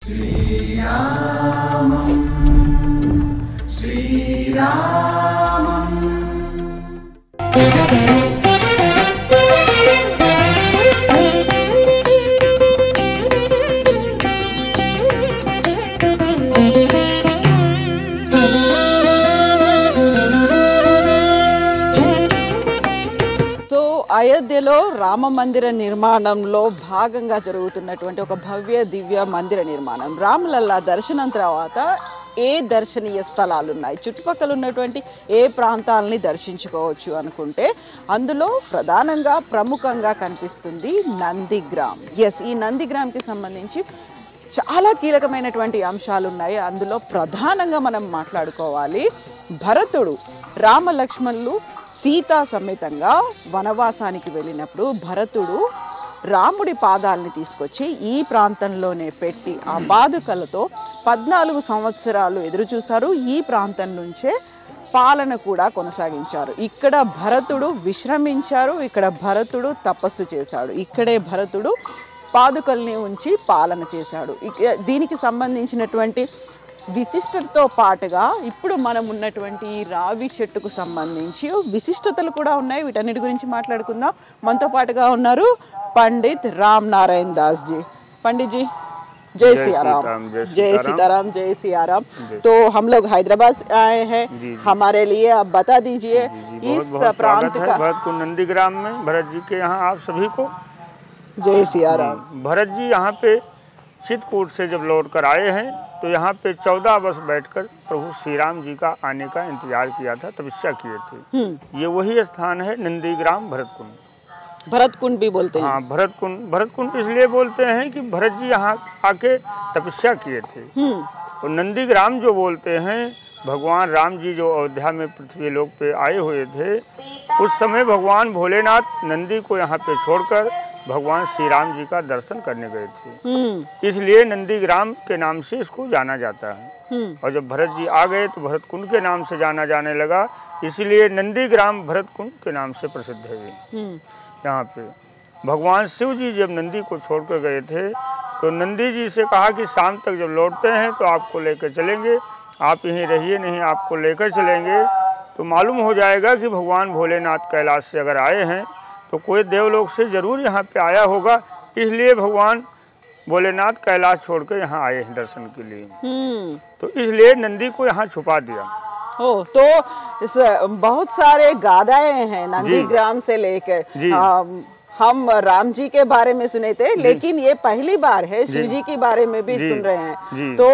श्रीरामं श्रीरामं అయోధ్యలో రామ మందిర నిర్మాణంలో భాగంగా జరుగుతున్నటువంటి ఒక భవ్య దివ్య మందిర నిర్మాణం. రామలల్లా దర్శనం తర్వాత ఏ దర్శనీయ స్థలాలు ఉన్నాయి, చుట్టుపక్కల ఉన్నటువంటి ఏ ప్రాంతాలని దర్శించుకోవచ్చు అనుకుంటే అందులో ప్రధానంగా ప్రముఖంగా కనిపిస్తుంది నందిగ్రామ్. ఎస్, ఈ నందిగ్రామ్కి సంబంధించి చాలా కీలకమైనటువంటి అంశాలు ఉన్నాయి. అందులో ప్రధానంగా మనం మాట్లాడుకోవాలి, భరతుడు రామ లక్ష్మణులు సీతా సమేతంగా వనవాసానికి వెళ్ళినప్పుడు భరతుడు రాముడి పాదాలని తీసుకొచ్చి ఈ ప్రాంతంలోనే పెట్టి ఆ పాదుకలతో 14 సంవత్సరాలు ఎదురు చూశారు. ఈ ప్రాంతం నుంచే పాలన కూడా కొనసాగించారు. ఇక్కడ భరతుడు విశ్రమించారు, ఇక్కడ భరతుడు తపస్సు చేశాడు, ఇక్కడే భరతుడు పాదుకల్ని ఉంచి పాలన చేశాడు. దీనికి సంబంధించినటువంటి విశిష్టతతో పాటుగా ఇప్పుడు మనం ఉన్నటువంటి ఈ రావి చెట్టుకు సంబంధించి విశిష్టతలు కూడా ఉన్నాయి. వీటన్నిటి గురించి మాట్లాడుకుందాం. మనతో పాటుగా ఉన్నారు पंडित राम नारायण दास जी। पंडित जी जय सियाराम। जय सीताराम। जय सियाराम। तो हम लोग हैदराबाद से आए हैं, हमारे लिए आप बता दीजिए इस प्रांत का। भरत को नंदीग्राम में भरत जी के यहाँ आप सभी को जय सियाराम। भरत जी यहाँ पे चित्रकूट से जब लौट कर आए हैं तो यहाँ पे 14 वर्ष बैठकर प्रभु श्री राम जी का आने का इंतजार किया था, तपस्या किए थे। ये वही स्थान है नंदीग्राम भरतकुंड। भरतकुंड भी बोलते हैं। हाँ, भरतकुंड इसलिए बोलते हैं कि भरत जी यहाँ आके तपस्या किए थे। और नंदीग्राम जो बोलते हैं, भगवान राम जी जो अयोध्या में पृथ्वी लोक पे आए हुए थे, उस समय भगवान भोलेनाथ नंदी को यहाँ पे छोड़कर भगवान श्री राम जी का दर्शन करने गए थे। इसलिए नंदीग्राम के नाम से इसको जाना जाता है। और जब भरत जी आ गए तो भरतकुंड के नाम से जाना जाने लगा, इसलिए नंदीग्राम भरतकुंड के नाम से प्रसिद्ध है। यहाँ पे भगवान शिव जी जब नंदी को छोड़कर गए थे तो नंदी जी से कहा कि शाम तक जब लौटते हैं तो आपको लेकर चलेंगे, आप यहीं रहिए, नहीं आपको लेकर चलेंगे तो मालूम हो जाएगा कि भगवान भोलेनाथ कैलाश से अगर आए हैं तो कोई देवलोक से जरूर यहाँ पे आया होगा। इसलिए भगवान भोलेनाथ कैलाश छोड़कर यहाँ आए हैं दर्शन के लिए। तो इसलिए नंदी को यहाँ छुपा दिया। तो इस बहुत सारे गाथाएं हैं नंदीग्राम से लेकर। हम राम जी के बारे में सुने थे, लेकिन ये पहली बार है शिव जी के बारे में भी सुन रहे हैं। तो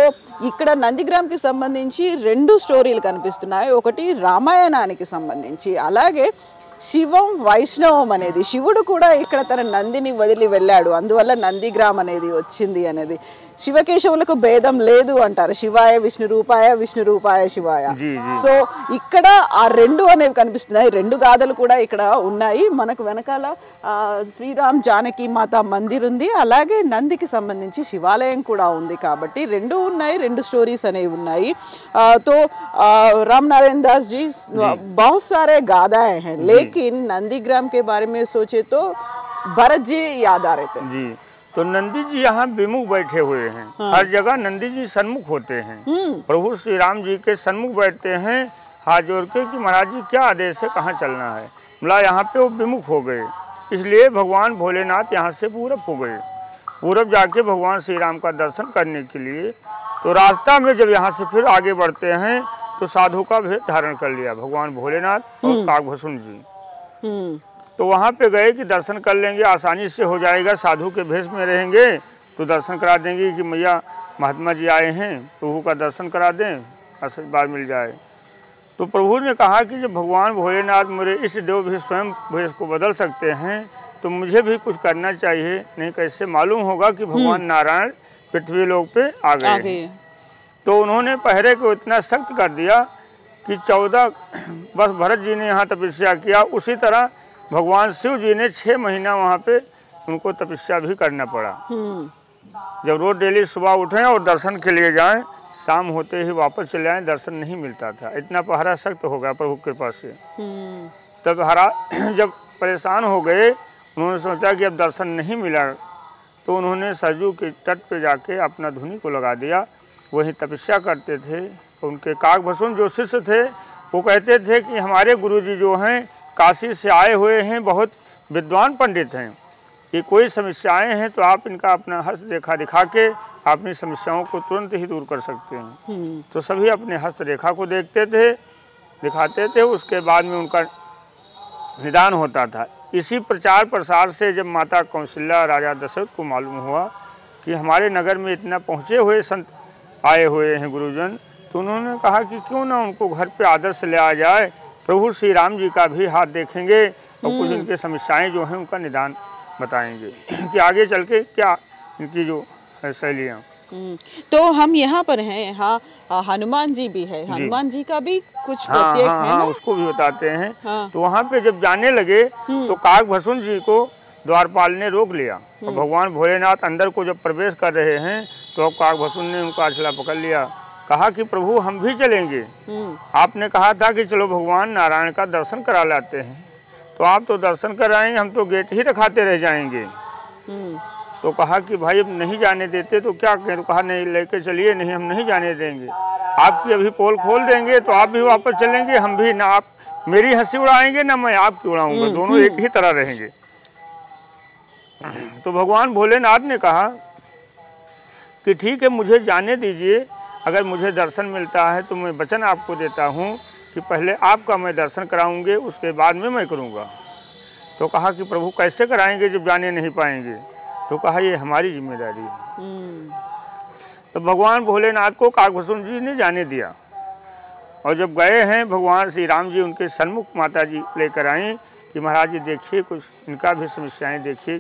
ఇక్కడ నందిగ్రామ్కి సంబంధించి 2 స్టోరీలు కనిపిస్తున్నాయి. ఒకటి రామాయణానికి సంబంధించి, అలాగే శివం వైష్ణవం అనేది, శివుడు కూడా ఇక్కడ తన నందిని వదిలి వెళ్ళాడు, అందువల్ల నందిగ్రామ్ అనేది వచ్చింది అనేది. శివకేశవులకు భేదం లేదు అంటారు, శివాయ విష్ణు రూపాయ విష్ణు రూపాయ శివాయ. సో ఇక్కడ ఆ 2 అనేవి కనిపిస్తున్నాయి. 2 గాథలు కూడా ఇక్కడ ఉన్నాయి. మనకు వెనకాల శ్రీరామ్ జానకి మాత మందిర్ ఉంది, అలాగే నందికి సంబంధించి శివాలయం కూడా ఉంది. కాబట్టి 2 ఉన్నాయి, 2 స్టోరీస్ అనేవి ఉన్నాయి. तो राम नारायण दास जी, बहुत सारे गाथाएं हैं, लेकिन नंदीग्राम के बारे में सोचे तो भरत जी याद आ रहे थे जी। तो नंदी जी यहाँ विमुख बैठे हुए हैं। हर जगह नंदी जी सन्मुख होते हैं, प्रभु श्री राम जी के सन्मुख बैठते हैं हाथ जोड़ के कि महाराज जी क्या आदेश है, कहाँ चलना है। बोला यहाँ पे वो विमुख हो गए, इसलिए भगवान भोलेनाथ यहाँ से पूरब हो गए। पूरब जाके भगवान श्री राम का दर्शन करने के लिए तो रास्ता में जब यहाँ से फिर आगे बढ़ते हैं तो साधु का भेष धारण कर लिया भगवान भोलेनाथ और काकभसून जी। तो वहाँ पे गए कि दर्शन कर लेंगे, आसानी से हो जाएगा, साधु के भेष में रहेंगे तो दर्शन करा देंगे कि मैया महात्मा जी आए हैं, प्रभु का दर्शन करा दें, आशीर्वाद मिल जाए। तो प्रभु ने कहा कि जब भगवान भोलेनाथ मेरे इस देव भी स्वयं भेष को बदल सकते हैं तो मुझे भी कुछ करना चाहिए, नहीं कैसे मालूम होगा कि भगवान नारायण पृथ्वी लोक पे आ गए। तो उन्होंने पहरे को इतना सख्त कर दिया कि 14 वर्ष भरत जी ने यहाँ तपस्या किया, उसी तरह भगवान शिव जी ने 6 महीना वहाँ पे उनको तपस्या भी करना पड़ा। जब रोज डेली सुबह उठें और दर्शन के लिए जाएं, शाम होते ही वापस चले आएं, दर्शन नहीं मिलता था, इतना पहरा सख्त हो गया प्रभु की कृपा से। तब जब परेशान हो गए, उन्होंने सोचा कि अब दर्शन नहीं मिला तो उन्होंने सरजू के तट पे जाके अपना धुनी को लगा दिया, वहीं तपस्या करते थे। उनके काकभसून जो शिष्य थे वो कहते थे कि हमारे गुरुजी जो हैं काशी से आए हुए हैं, बहुत विद्वान पंडित हैं, ये कोई समस्याएं हैं तो आप इनका अपना हस्तरेखा दिखा के अपनी समस्याओं को तुरंत ही दूर कर सकते हैं। तो सभी अपने हस्तरेखा को देखते थे, दिखाते थे, उसके बाद में उनका निदान होता था। इसी प्रचार प्रसार से जब माता कौशल्या राजा दशरथ को मालूम हुआ कि हमारे नगर में इतना पहुँचे हुए संत आए हुए हैं गुरुजन, तो उन्होंने कहा कि क्यों ना उनको घर पे आदर से ले आ जाए, प्रभु श्री राम जी का भी हाथ देखेंगे और कुछ इनके समस्याएं जो हैं उनका निदान बताएंगे कि आगे चल के क्या इनकी जो है शैलियाँ। तो हम यहाँ पर हैं, यहाँ हनुमान जी भी है, हनुमान जी का भी कुछ प्रत्येक है ना? उसको भी बताते हैं। तो वहाँ पे जब जाने लगे तो काकभसून जी को द्वारपाल ने रोक लिया और भगवान भोलेनाथ अंदर को जब प्रवेश कर रहे हैं तो अब काकभसून ने उनका अछला पकड़ लिया, कहा कि प्रभु हम भी चलेंगे, आपने कहा था कि चलो भगवान नारायण का दर्शन करा लाते हैं, तो आप तो दर्शन कराएंगे, हम तो गेट ही रखाते रह जाएंगे। तो कहा कि भाई अब नहीं जाने देते तो क्या करें, तो कहा नहीं लेके चलिए, नहीं हम नहीं जाने देंगे, आपकी अभी पोल खोल देंगे तो आप भी वापस चलेंगे, हम भी ना आप मेरी हंसी उड़ाएंगे ना मैं आपकी उड़ाऊंगा, दोनों एक ही तरह रहेंगे। तो भगवान भोलेनाथ ने कहा कि ठीक है मुझे जाने दीजिए, अगर मुझे दर्शन मिलता है तो मैं वचन आपको देता हूँ कि पहले आपका मैं दर्शन कराऊंगे, उसके बाद में मैं करूँगा। तो कहा कि प्रभु कैसे कराएंगे जब जाने नहीं पाएंगे, तो कहा ये हमारी जिम्मेदारी है। तो भगवान भोलेनाथ को काकभसून जी ने जाने दिया और जब गए हैं भगवान श्री राम जी उनके सन्मुख माता जी लेकर आई कि महाराज जी देखिए कुछ इनका भी समस्याएं देखिए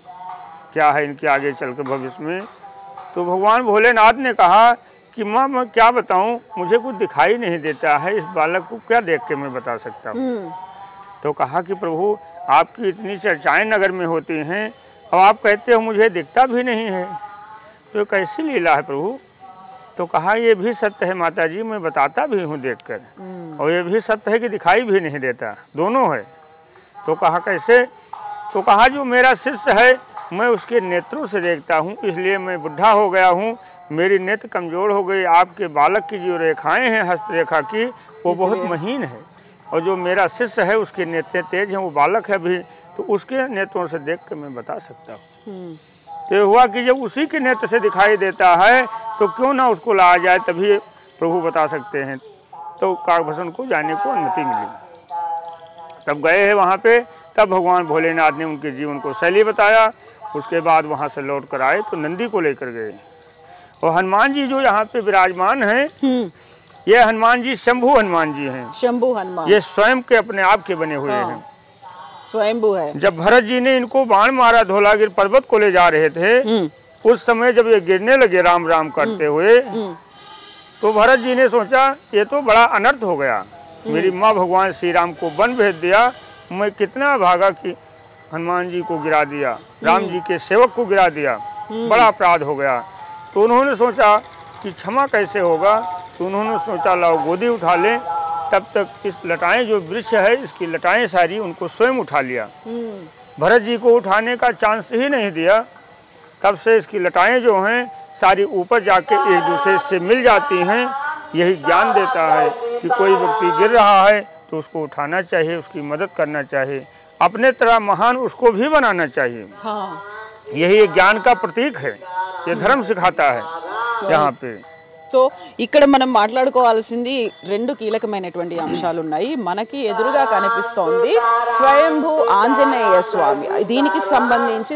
क्या है इनके आगे चल के भविष्य में। तो भगवान भोलेनाथ ने कहा कि माँ मैं क्या बताऊँ, मुझे कुछ दिखाई नहीं देता है, इस बालक को क्या देख के मैं बता सकता हूँ। तो कहा कि प्रभु आपकी इतनी चर्चाएँ नगर में होती हैं, अब आप कहते हो मुझे दिखता भी नहीं है, तो कैसी लीला है प्रभु। तो कहा ये भी सत्य है माता जी, मैं बताता भी हूँ देखकर, और ये भी सत्य है कि दिखाई भी नहीं देता, दोनों है। तो कहा कैसे, तो कहा जो मेरा शिष्य है मैं उसके नेत्रों से देखता हूँ, इसलिए मैं बुढ़ा हो गया हूँ, मेरी नेत्र कमज़ोर हो गई, आपके बालक की जो रेखाएँ हैं हस्तरेखा की वो बहुत महीन है, और जो मेरा शिष्य है उसके नेत्र तेज हैं, वो बालक है अभी, तो उसके नेत्रों से देख कर मैं बता सकता हूँ। तो हुआ कि जब उसी के नेत्र से दिखाई देता है तो क्यों ना उसको लाया जाए, तभी प्रभु बता सकते हैं। तो काकभसून को जाने को अनुमति मिली, तब गए हैं वहाँ पे, तब भगवान भोलेनाथ ने उनके जीवन को शैली बताया। उसके बाद वहाँ से लौट कर आए तो नंदी को लेकर गए, और हनुमान जी जो यहाँ पे विराजमान हैं, ये हनुमान जी शंभु हनुमान जी हैं। शंभु हनुमान ये स्वयं के अपने आप के बने हुए हैं, स्वयंभू है। जब भरत जी ने इनको बाण मारा धौलागिर पर्वत को ले जा रहे थे, उस समय जब ये गिरने लगे राम राम करते हुए, तो भरत जी ने सोचा ये तो बड़ा अनर्थ हो गया, मेरी माँ भगवान श्री राम को वन भेज दिया, मैं कितना भागा कि हनुमान जी को गिरा दिया, राम जी के सेवक को गिरा दिया, बड़ा अपराध हो गया। तो उन्होंने सोचा कि क्षमा कैसे होगा, तो उन्होंने सोचा लाओ गोदी उठा लें। तब तक इस लटाएं जो वृक्ष है इसकी लटाएं सारी उनको स्वयं उठा लिया, भरत जी को उठाने का चांस ही नहीं दिया। तब से इसकी लटाएं जो हैं सारी ऊपर जाके एक दूसरे से मिल जाती हैं। यही ज्ञान देता है कि कोई व्यक्ति गिर रहा है तो उसको उठाना चाहिए, उसकी मदद करना चाहिए, अपने तरह महान उसको भी बनाना चाहिए। यही एक ज्ञान का प्रतीक है, ये धर्म सिखाता है यहाँ पे। సో ఇక్కడ మనం మాట్లాడుకోవాల్సింది రెండు కీలకమైనటువంటి అంశాలు ఉన్నాయి. మనకి ఎదురుగా కనిపిస్తోంది స్వయంభూ ఆంజనేయ స్వామి. దీనికి సంబంధించి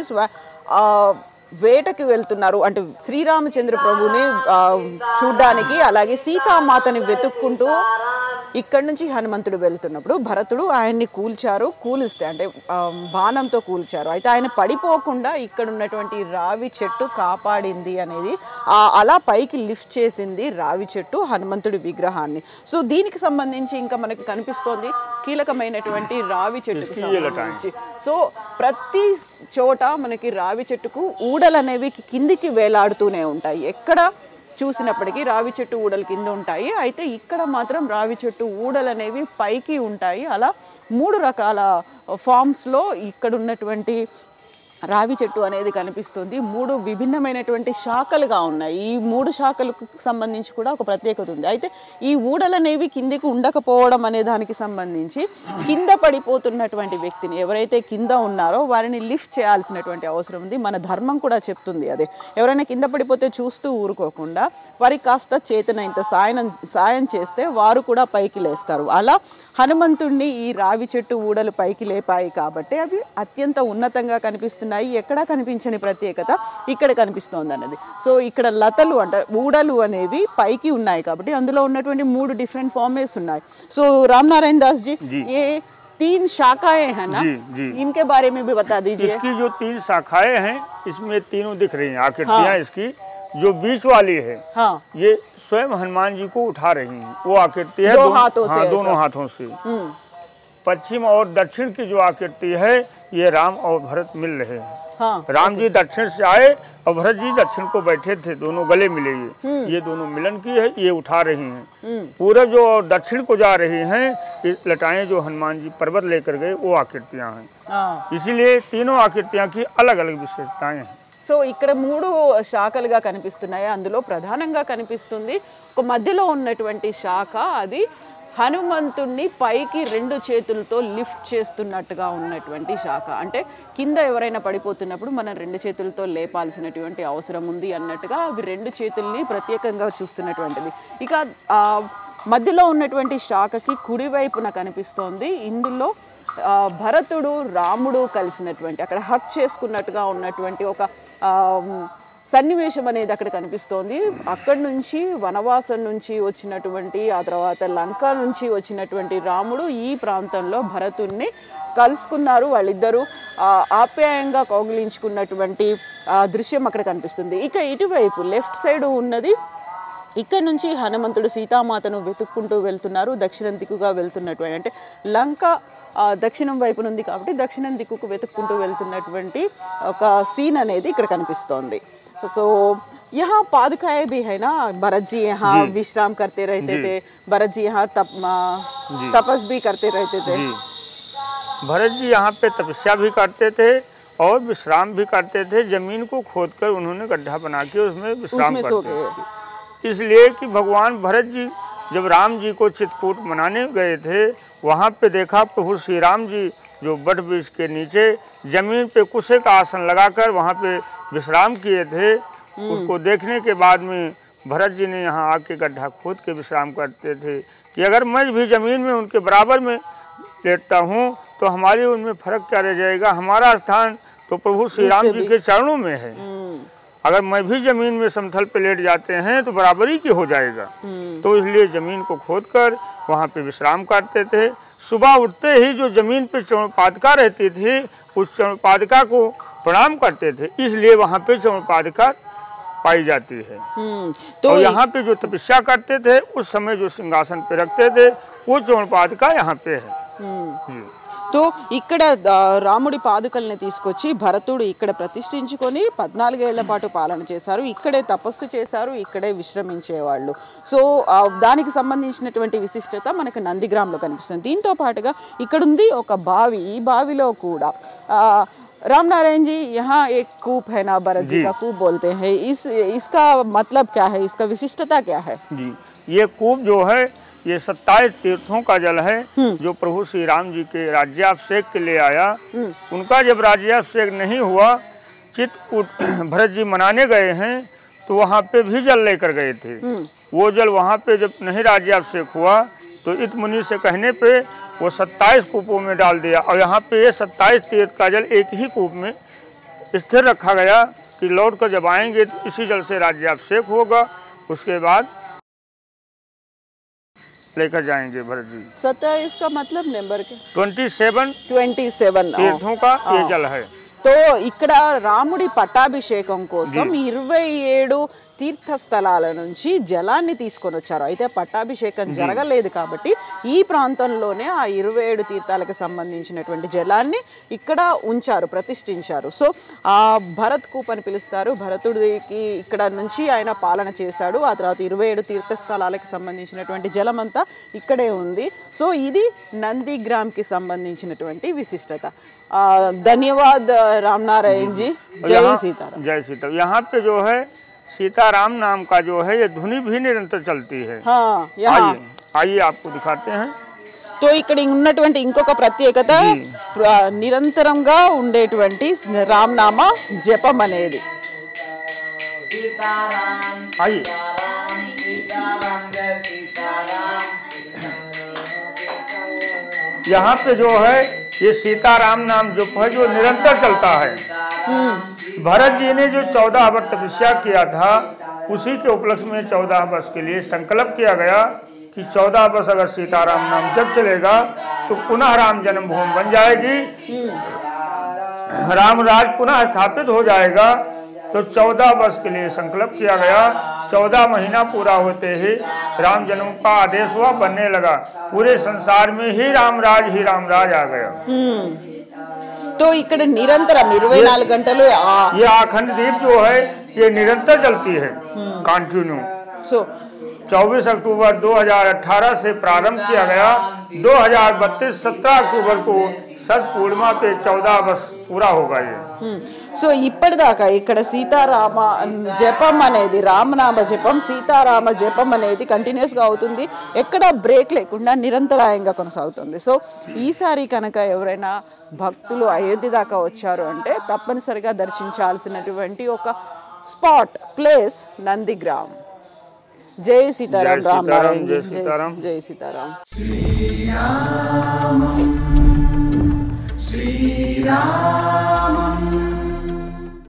వేటకి వెళ్తున్నారు అంటే శ్రీరామచంద్ర ప్రభుని చూడడానికి, అలాగే సీతామాతని వెతుక్కుంటూ ఇక్కడ నుంచి హనుమంతుడు వెళ్తున్నప్పుడు భరతుడు ఆయన్ని కూలిస్తే అంటే బాణంతో కూల్చారు. అయితే ఆయన పడిపోకుండా ఇక్కడ ఉన్నటువంటి రావి చెట్టు కాపాడింది అనేది, అలా పైకి లిఫ్ట్ చేసింది రావి చెట్టు హనుమంతుడి విగ్రహాన్ని. సో దీనికి సంబంధించి ఇంకా మనకు కనిపిస్తోంది కీలకమైనటువంటి రావి చెట్టుకు సంబంధించి. సో ప్రతి చోట మనకి రావి చెట్టుకు ఊడలు అనేవి కిందికి వేలాడుతూనే ఉంటాయి, ఎక్కడ చూసినప్పటికీ రావి చెట్టు ఊడలు కింద ఉంటాయి. అయితే ఇక్కడ మాత్రం రావి చెట్టు ఊడలు అనేవి పైకి ఉంటాయి. అలా 3 రకాల ఫామ్స్లో ఇక్కడ ఉన్నటువంటి రావి చెట్టు అనేది కనిపిస్తుంది. 3 విభిన్నమైనటువంటి శాఖలుగా ఉన్నాయి. ఈ 3 శాఖలకు సంబంధించి కూడా ఒక ప్రత్యేకత ఉంది. అయితే ఈ ఊడలు అనేవి కిందికి ఉండకపోవడం అనే దానికి సంబంధించి కింద పడిపోతున్నటువంటి వ్యక్తిని ఎవరైతే కింద ఉన్నారో వారిని లిఫ్ట్ చేయాల్సినటువంటి అవసరం ఉంది. మన ధర్మం కూడా చెప్తుంది అదే. ఎవరైనా కింద పడిపోతే చూస్తూ ఊరుకోకుండా వారికి కాస్త చేతనైనంత సాయం చేస్తే వారు కూడా పైకి లేస్తారు. అలా హనుమంతుణ్ణి ఈ రావి చెట్టు ఊడలు పైకి లేపాయి కాబట్టి అవి అత్యంత ఉన్నతంగా కనిపిస్తున్నాయి. ఎక్కడా కనిపించని ప్రత్యేకత ఇక్కడ కనిపిస్తోంది అన్నది. సో ఇక్కడ లతలు అంటే ఊడలు అనేవి పైకి ఉన్నాయి కాబట్టి అందులో ఉన్నటువంటి 3 డిఫరెంట్ ఫార్మేట్స్ ఉన్నాయి. సో राम नारायण दास जी ये 3 शाखाएं हैं ना, इनके बारे में भी बता दीजिए। इसकी जो 3 शाखाएं हैं इसमें तीनों दिख रही हैं आकृतियां। इसकी जो बीच वाली है ये स्वयं हनुमान जी को उठा रही हैं, वो आकृति है दोनों हाथों से। पश्चिम और दक्षिण की जो आकृति है ये राम और भरत मिल रहे हैं। राम जी दक्षिण से आए और भरत जी दक्षिण को बैठे थे, दोनों गले मिले। ये दोनों मिलन की है, ये उठा रही हैं। पूरब जो और दक्षिण को जा रही हैं, ये लटाएं जो हनुमान जी पर्वत लेकर गए वो आकृतियां हैं। इसीलिए तीनों आकृतियां की अलग अलग विशेषताएं हैं। సో ఇక్కడ 3 శాఖలుగా కనిపిస్తున్నాయి. అందులో ప్రధానంగా కనిపిస్తుంది ఒక మధ్యలో ఉన్నటువంటి శాఖ, అది హనుమంతుణ్ణి పైకి 2 చేతులతో లిఫ్ట్ చేస్తున్నట్టుగా ఉన్నటువంటి శాఖ. అంటే కింద ఎవరైనా పడిపోతున్నప్పుడు మనం 2 చేతులతో లేపాల్సినటువంటి అవసరం ఉంది అన్నట్టుగా అవి 2 చేతుల్ని ప్రత్యేకంగా చూస్తున్నటువంటిది. ఇక మధ్యలో ఉన్నటువంటి శాఖకి కుడివైపున కనిపిస్తోంది. ఇందులో భరతుడు రాముడు కలిసినటువంటి అక్కడ హక్ చేసుకున్నట్టుగా ఉన్నటువంటి ఒక సన్నివేశం అనేది అక్కడ కనిపిస్తోంది. అక్కడి నుంచి వనవాసం నుంచి వచ్చినటువంటి ఆ తర్వాత లంక నుంచి వచ్చినటువంటి రాముడు ఈ ప్రాంతంలో భరతుణ్ణి కలుసుకున్నారు. వాళ్ళిద్దరూ ఆప్యాయంగా కౌగిలించుకున్నటువంటి దృశ్యం అక్కడ కనిపిస్తుంది. ఇక ఇటువైపు లెఫ్ట్ సైడ్ ఉన్నది, ఇక్కడ నుంచి హనుమంతుడు సీతామాతను వెతుక్కుంటూ వెళ్తున్నారు. దక్షిణం దిక్కుగా వెళ్తున్నటువంటి అంటే లంక దక్షిణం వైపు ఉంది కాబట్టి దక్షిణం దిక్కుకు వెతుక్కుంటూ వెళ్తున్నటువంటి ఒక సీన్ అనేది ఇక్కడ కనిపిస్తోంది. సో यहाँ पादुकाएं भी है ना, भरत जी यहाँ विश्राम करते रहते थे, भरत जी यहाँ तपस भी करते रहते थे। भरत जी यहाँ पे तपस्या भी करते थे और विश्राम भी करते थे। जमीन को खोदकर उन्होंने गड्ढा बना के उसमें विश्राम करते थे। इसलिए कि भगवान भरत जी जब राम जी को चित्रकूट मनाने गए थे वहाँ पे देखा प्रभु श्री राम जी जो बट वृक्ष के नीचे जमीन पे कुशे का आसन लगाकर वहाँ पे विश्राम किए थे। उसको देखने के बाद में भरत जी ने यहाँ आके गड्ढा खोद के विश्राम करते थे कि अगर मैं भी जमीन में उनके बराबर में लेटता हूँ तो हमारी उनमें फर्क क्या रह जाएगा। हमारा स्थान तो प्रभु श्री राम जी के चरणों में है। अगर मैं भी जमीन में समतल पे लेट जाते हैं तो बराबरी की हो जाएगा। तो इसलिए जमीन को खोदकर वहाँ पे विश्राम करते थे। सुबह उठते ही जो जमीन पे चौपादिका रहती थी उस चौपादिका को प्रणाम करते थे, इसलिए वहाँ पे चौपादिका पाई जाती है। तो यहाँ पे जो तपस्या करते थे उस समय जो सिंहासन पे रखते थे वो चौपादिका यहाँ पे है। तो ఇక్కడ రాముడి పాదుకల్ని తీసుకొచ్చి భరతుడు ఇక్కడ ప్రతిష్ఠించుకొని 14 ఏళ్ల పాటు పాలన చేశారు. ఇక్కడే తపస్సు చేశారు, ఇక్కడే విశ్రమించేవాళ్ళు. సో దానికి సంబంధించినటువంటి విశిష్టత మనకు నందిగ్రామ్లో కనిపిస్తుంది. దీంతో పాటుగా ఇక్కడ ఉంది ఒక బావి. ఈ బావిలో కూడా राम नारायण जी यहाँ एक कूप है ना, भरत जी का कूप बोलते हैं, इसका मतलब क्या है, इसका विशिष्टता क्या है? जी ये कूप जो है ये 27 तीर्थों का जल है जो प्रभु श्री राम जी के राज्याभिषेक के लिए आया। उनका जब राज्याभिषेक नहीं हुआ, चित्रकूट भरत जी मनाने गए हैं तो वहाँ पे भी जल लेकर गए थे। वो जल वहाँ पे जब नहीं राज्याभिषेक हुआ तो इत मुनि से कहने पे वो 27 कूपों में डाल दिया और यहाँ पे ये 27 तीर्थ का जल एक ही कूप में स्थिर रखा गया कि लौट कर जब आएंगे तो इसी जल से राज्याभिषेक होगा, उसके बाद लेकर जाएंगे भरत जी। 27 का मतलब नंबर के 27 तीर्थों का ये जल है। तो ఇక్కడ రాముడి పట్టాభిషేకం కోసం 27 తీర్థస్థలాల నుంచి జలాన్ని తీసుకొని వచ్చారు. అయితే పట్టాభిషేకం జరగలేదు కాబట్టి ఈ ప్రాంతంలోనే ఆ 27 తీర్థాలకు సంబంధించినటువంటి జలాన్ని ఇక్కడ ఉంచారు, ప్రతిష్ఠించారు. సో ఆ భరత్ కూప్ అని పిలుస్తారు. భరతుడికి ఇక్కడ నుంచి ఆయన పాలన చేశాడు. ఆ తర్వాత 27 తీర్థస్థలాలకు సంబంధించినటువంటి జలం అంతా ఇక్కడే ఉంది. సో ఇది నందిగ్రామ్కి సంబంధించినటువంటి విశిష్టత. धन्यवाद राम नारायण जी। जय सीताराम। जय सीताराम। यहाँ पे जो है सीताराम नाम का जो है ये धुनी भी निरंतर चलती है। हाँ, यहाँ आइए आपको दिखाते हैं। तो ఇక్కడ ఉన్నటువంటి ఇంకొక ప్రత్యేకత నిరంతరంగా ఉండేటువంటి రామనామ జపం అనేది. आइए यहाँ पे जो है ये सीताराम नाम जो है जो निरंतर चलता है। भरत जी ने जो 14 वर्ष तपस्या किया था उसी के उपलक्ष्य में 14 वर्ष के लिए संकल्प किया गया कि 14 वर्ष अगर सीताराम नाम जब चलेगा तो पुनः राम जन्मभूमि बन जाएगी, राम राज पुनः स्थापित हो जाएगा। तो 14 वर्ष के लिए संकल्प किया गया। 14 महीना पूरा होते ही राम जन्म का आदेश हुआ, बनने लगा। पूरे संसार में ही राम राज आ गया। तो ఇక్కడ నిరంతరం 24 గంటలు ये अखंड दीप जो है ये निरंतर चलती है, कंटिन्यू। सो 24 अक्टूबर 2018 से प्रारंभ किया गया। 2032 17 अक्टूबर को सत पूर्णिमा पे 14 वर्ष पूरा होगा ये। సో ఇప్పటిదాకా ఇక్కడ సీతారామ జపం అనేది, రామనామ జపం, సీతారామ జపం అనేది కంటిన్యూస్గా అవుతుంది. ఎక్కడ బ్రేక్ లేకుండా నిరంతరాయంగా కొనసాగుతుంది. సో ఈసారి కనుక ఎవరైనా భక్తులు అయోధ్య దాకా వచ్చారు అంటే తప్పనిసరిగా దర్శించాల్సినటువంటి ఒక స్పాట్, ప్లేస్ నందిగ్రామ్. జై సీతారాం. రామ్ నారాయణ. जय सीताराम। జై సీతారాం. श्रीराम